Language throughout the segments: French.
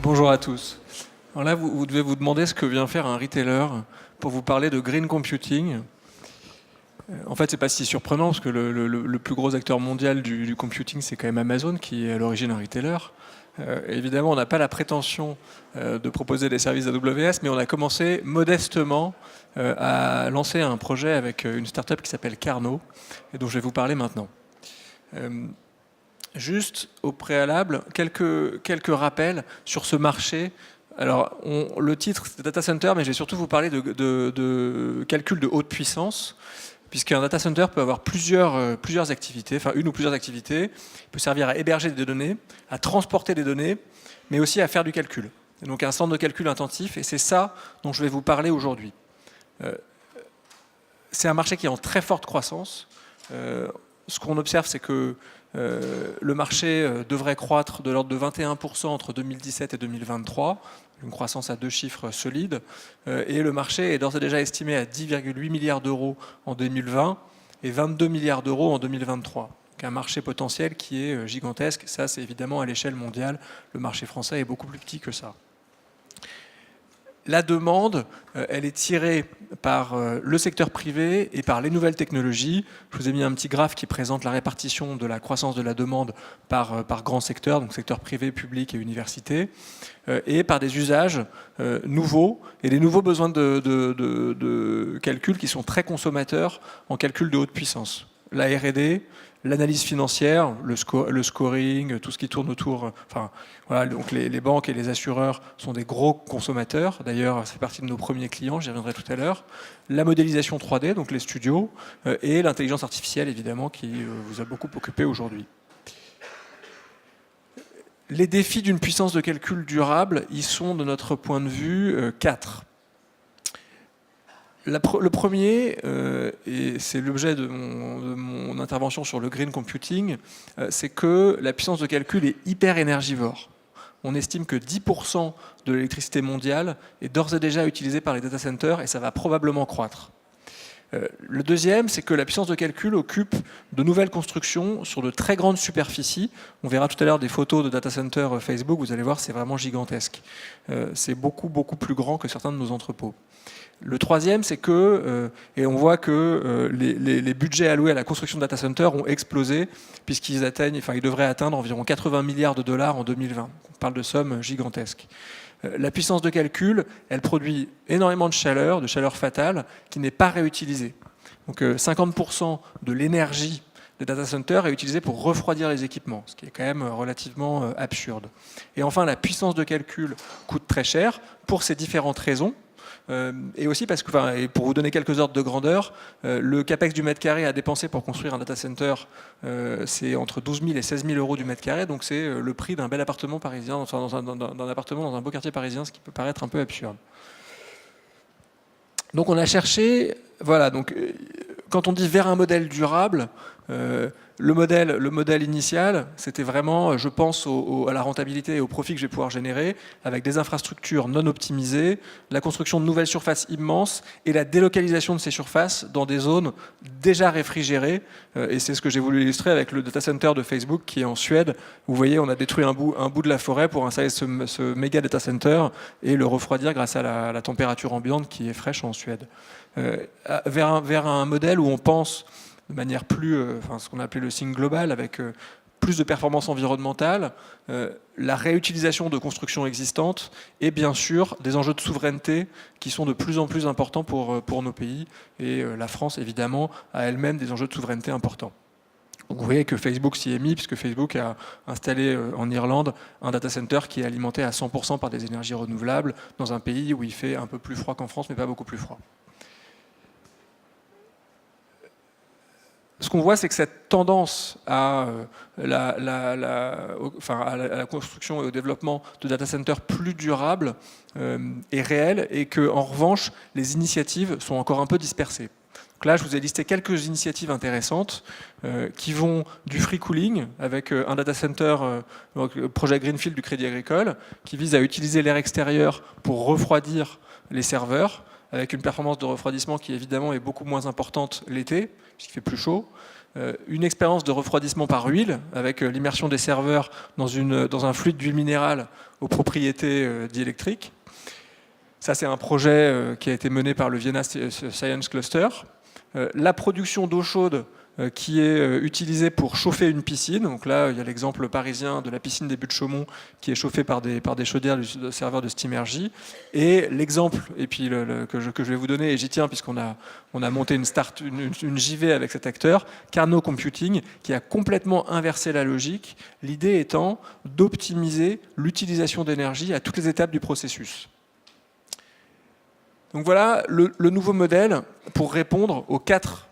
Bonjour à tous. Alors là, vous devez vous demander ce que vient faire un retailer pour vous parler de green computing. En fait, c'est pas si surprenant parce que le plus gros acteur mondial du computing, c'est quand même Amazon qui est à l'origine un retailer. Évidemment, on n'a pas la prétention de proposer des services AWS, mais on a commencé modestement à lancer un projet avec une startup qui s'appelle Carnot, et dont je vais vous parler maintenant. Juste au préalable, quelques rappels sur ce marché. Alors, le titre, c'est Data Center, mais je vais surtout vous parler de calcul de haute puissance, puisqu'un data center peut avoir plusieurs activités, enfin une ou plusieurs activités. Il peut servir à héberger des données, à transporter des données, mais aussi à faire du calcul. Et donc un centre de calcul intensif, et c'est ça dont je vais vous parler aujourd'hui. C'est un marché qui est en très forte croissance. Ce qu'on observe, c'est que le marché devrait croître de l'ordre de 21% entre 2017 et 2023, une croissance à 2 chiffres solides, et le marché est d'ores et déjà estimé à 10,8 milliards d'euros en 2020 et 22 milliards d'euros en 2023. Donc un marché potentiel qui est gigantesque. Ça, c'est évidemment à l'échelle mondiale. Le marché français est beaucoup plus petit que ça. La demande, elle est tirée par le secteur privé et par les nouvelles technologies. Je vous ai mis un petit graphe qui présente la répartition de la croissance de la demande par grands secteurs, donc secteur privé, public et université, et par des usages nouveaux et des nouveaux besoins de calcul qui sont très consommateurs en calcul de haute puissance. La R&D, l'analyse financière, le scoring, tout ce qui tourne autour. Enfin, voilà, donc les banques et les assureurs sont des gros consommateurs. D'ailleurs, c'est partie de nos premiers clients, j'y reviendrai tout à l'heure. La modélisation 3D, donc les studios, et l'intelligence artificielle, évidemment, qui vous a beaucoup occupé aujourd'hui. Les défis d'une puissance de calcul durable, ils sont, de notre point de vue, 4. Le premier, et c'est l'objet de mon intervention sur le green computing, c'est que la puissance de calcul est hyper énergivore. On estime que 10% de l'électricité mondiale est d'ores et déjà utilisée par les data centers et ça va probablement croître. Le deuxième, c'est que la puissance de calcul occupe de nouvelles constructions sur de très grandes superficies. On verra tout à l'heure des photos de data centers Facebook, vous allez voir, c'est vraiment gigantesque. C'est beaucoup plus grand que certains de nos entrepôts. Le troisième, c'est que, et on voit que les budgets alloués à la construction de data centers ont explosé, puisqu'ils devraient atteindre environ 80 milliards de dollars en 2020. On parle de sommes gigantesques. La puissance de calcul, elle produit énormément de chaleur fatale, qui n'est pas réutilisée. Donc 50% de l'énergie des data centers est utilisée pour refroidir les équipements, ce qui est quand même relativement absurde. Et enfin, la puissance de calcul coûte très cher pour ces différentes raisons. Et aussi parce que, et pour vous donner quelques ordres de grandeur, le capex du mètre carré à dépenser pour construire un data center, c'est entre 12 000 et 16 000 euros du mètre carré, donc c'est le prix d'un bel appartement parisien, d'un appartement dans un beau quartier parisien, ce qui peut paraître un peu absurde. Donc on a cherché, voilà, donc quand on dit vers un modèle durable, le modèle initial, c'était vraiment, je pense, à la rentabilité et au profit que je vais pouvoir générer, avec des infrastructures non optimisées, la construction de nouvelles surfaces immenses et la délocalisation de ces surfaces dans des zones déjà réfrigérées. Et c'est ce que j'ai voulu illustrer avec le data center de Facebook qui est en Suède. Vous voyez, on a détruit un bout de la forêt pour installer ce méga data center et le refroidir grâce à la température ambiante qui est fraîche en Suède. Vers un modèle où on pense de manière plus, ce qu'on appelait le think global, avec plus de performance environnementale, la réutilisation de constructions existantes et bien sûr des enjeux de souveraineté qui sont de plus en plus importants pour nos pays. Et la France, évidemment, a elle-même des enjeux de souveraineté importants. Donc vous voyez que Facebook s'y est mis, puisque Facebook a installé en Irlande un data center qui est alimenté à 100% par des énergies renouvelables, dans un pays où il fait un peu plus froid qu'en France, mais pas beaucoup plus froid. Ce qu'on voit, c'est que cette tendance à la construction et au développement de data centers plus durables est réelle et qu'en revanche, les initiatives sont encore un peu dispersées. Donc là, je vous ai listé quelques initiatives intéressantes qui vont du free cooling avec un data center, le projet Greenfield du Crédit Agricole, qui vise à utiliser l'air extérieur pour refroidir les serveurs, avec une performance de refroidissement qui évidemment est beaucoup moins importante l'été, puisqu'il fait plus chaud. une expérience de refroidissement par huile, avec l'immersion des serveurs dans un fluide d'huile minérale aux propriétés diélectriques. Ça, c'est un projet qui a été mené par le Vienna Science Cluster. La production d'eau chaude qui est utilisée pour chauffer une piscine. Donc là, il y a l'exemple parisien de la piscine des Buttes-Chaumont qui est chauffée par des chaudières de serveurs de Steamergy. Et l'exemple, et puis que je vais vous donner, et j'y tiens puisqu'on a monté une JV avec cet acteur, Carnot Computing, qui a complètement inversé la logique, l'idée étant d'optimiser l'utilisation d'énergie à toutes les étapes du processus. Donc voilà le nouveau modèle pour répondre aux 4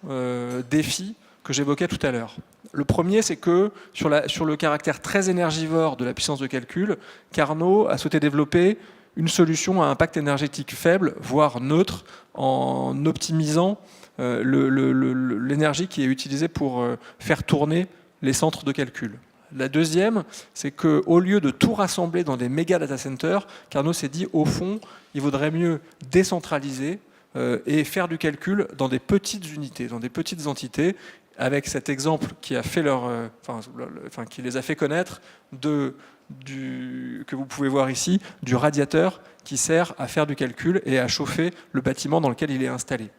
défis que j'évoquais tout à l'heure. Le premier, c'est que sur le caractère très énergivore de la puissance de calcul, Carnot a souhaité développer une solution à impact énergétique faible, voire neutre, en optimisant l'énergie qui est utilisée pour faire tourner les centres de calcul. La deuxième, c'est qu'au lieu de tout rassembler dans des méga data centers, Carnot s'est dit, au fond, il vaudrait mieux décentraliser et faire du calcul dans des petites unités, dans des petites entités, avec cet exemple qui a fait qui les a fait connaître que vous pouvez voir ici, du radiateur qui sert à faire du calcul et à chauffer le bâtiment dans lequel il est installé.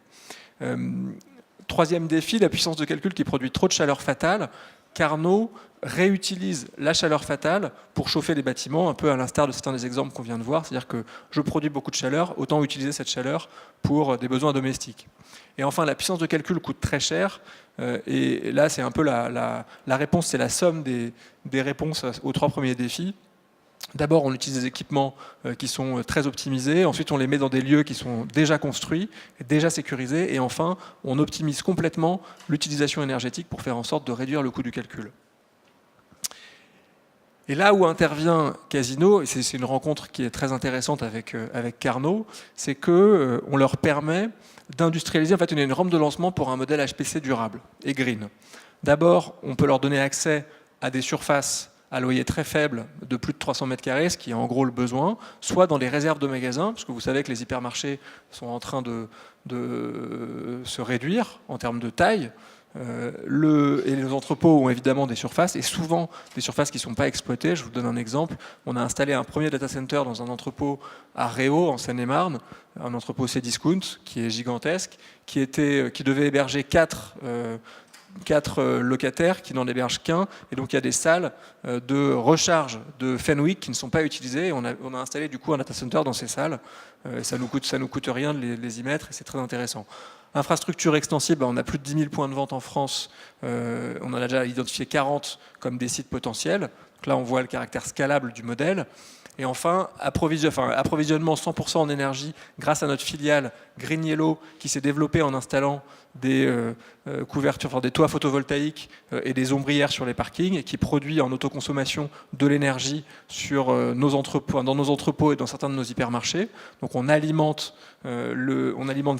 Troisième défi, la puissance de calcul qui produit trop de chaleur fatale. Carnot réutilise la chaleur fatale pour chauffer les bâtiments, un peu à l'instar de certains des exemples qu'on vient de voir, c'est-à-dire que je produis beaucoup de chaleur, autant utiliser cette chaleur pour des besoins domestiques. Et enfin, la puissance de calcul coûte très cher, et là c'est un peu la réponse, c'est la somme des réponses aux 3 premiers défis. D'abord, on utilise des équipements qui sont très optimisés. Ensuite, on les met dans des lieux qui sont déjà construits, déjà sécurisés. Et enfin, on optimise complètement l'utilisation énergétique pour faire en sorte de réduire le coût du calcul. Et là où intervient Casino, et c'est une rencontre qui est très intéressante avec Carnot, c'est qu'on leur permet d'industrialiser. En fait, on a une rampe de lancement pour un modèle HPC durable et green. D'abord, on peut leur donner accès à des surfaces à loyer très faible de plus de 300 mètres carrés, ce qui est en gros le besoin, soit dans des réserves de magasins, parce que vous savez que les hypermarchés sont en train de se réduire en termes de taille, et les entrepôts ont évidemment des surfaces, et souvent des surfaces qui ne sont pas exploitées. Je vous donne un exemple. On a installé un premier data center dans un entrepôt à Réau, en Seine-et-Marne, un entrepôt Cdiscount, qui est gigantesque, qui devait héberger 4 locataires qui n'en hébergent qu'un, et donc il y a des salles de recharge de Fenwick qui ne sont pas utilisées. On a installé du coup un data center dans ces salles, et ça nous coûte rien de les y mettre, et c'est très intéressant. Infrastructure extensible, on a plus de 10 000 points de vente en France, on en a déjà identifié 40 comme des sites potentiels. Donc là on voit le caractère scalable du modèle. Et enfin, approvisionnement 100% en énergie grâce à notre filiale Green Yellow qui s'est développée en installant des couvertures, des toits photovoltaïques et des ombrières sur les parkings, et qui produit en autoconsommation de l'énergie sur nos entrepôts, dans nos entrepôts et dans certains de nos hypermarchés. Donc on alimente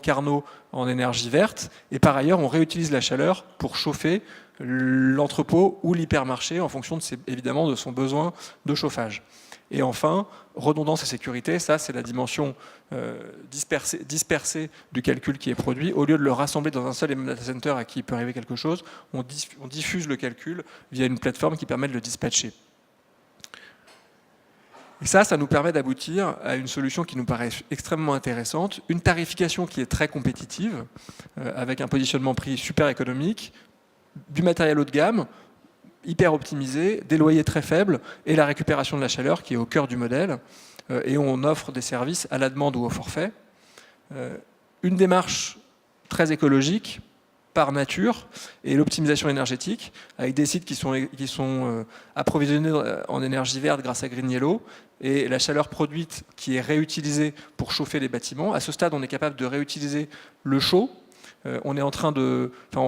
Carnot en énergie verte, et par ailleurs on réutilise la chaleur pour chauffer l'entrepôt ou l'hypermarché en fonction évidemment de son besoin de chauffage. Et enfin, redondance et sécurité, ça c'est la dimension dispersée du calcul qui est produit. Au lieu de le rassembler dans un seul et même data center à qui il peut arriver quelque chose, on diffuse le calcul via une plateforme qui permet de le dispatcher. Et ça nous permet d'aboutir à une solution qui nous paraît extrêmement intéressante, une tarification qui est très compétitive, avec un positionnement prix super économique, du matériel haut de gamme, hyper optimisé, des loyers très faibles et la récupération de la chaleur qui est au cœur du modèle. Et on offre des services à la demande ou au forfait. Une démarche très écologique par nature et l'optimisation énergétique avec des sites qui sont approvisionnés en énergie verte grâce à Green Yellow et la chaleur produite qui est réutilisée pour chauffer les bâtiments. À ce stade, on est capable de réutiliser le chaud. On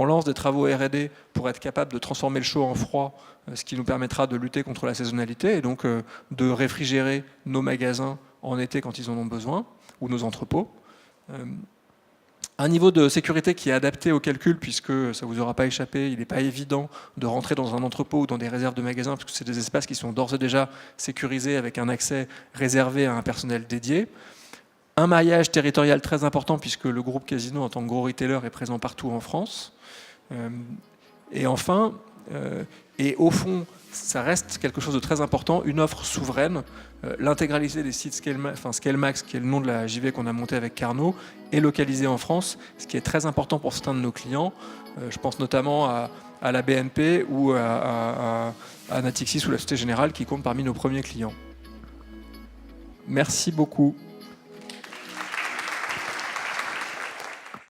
lance des travaux R&D pour être capable de transformer le chaud en froid, ce qui nous permettra de lutter contre la saisonnalité et donc de réfrigérer nos magasins en été quand ils en ont besoin, ou nos entrepôts. Un niveau de sécurité qui est adapté au calcul, puisque ça ne vous aura pas échappé, il n'est pas évident de rentrer dans un entrepôt ou dans des réserves de magasins, parce que c'est des espaces qui sont d'ores et déjà sécurisés avec un accès réservé à un personnel dédié. Un maillage territorial très important puisque le groupe Casino en tant que gros retailer est présent partout en France. Et enfin, et au fond, ça reste quelque chose de très important, une offre souveraine. L'intégralité des sites Scalemax, qui est le nom de la JV qu'on a monté avec Carnot, est localisée en France, ce qui est très important pour certains de nos clients. Je pense notamment à la BNP ou à Natixis ou la Société Générale qui comptent parmi nos premiers clients. Merci beaucoup.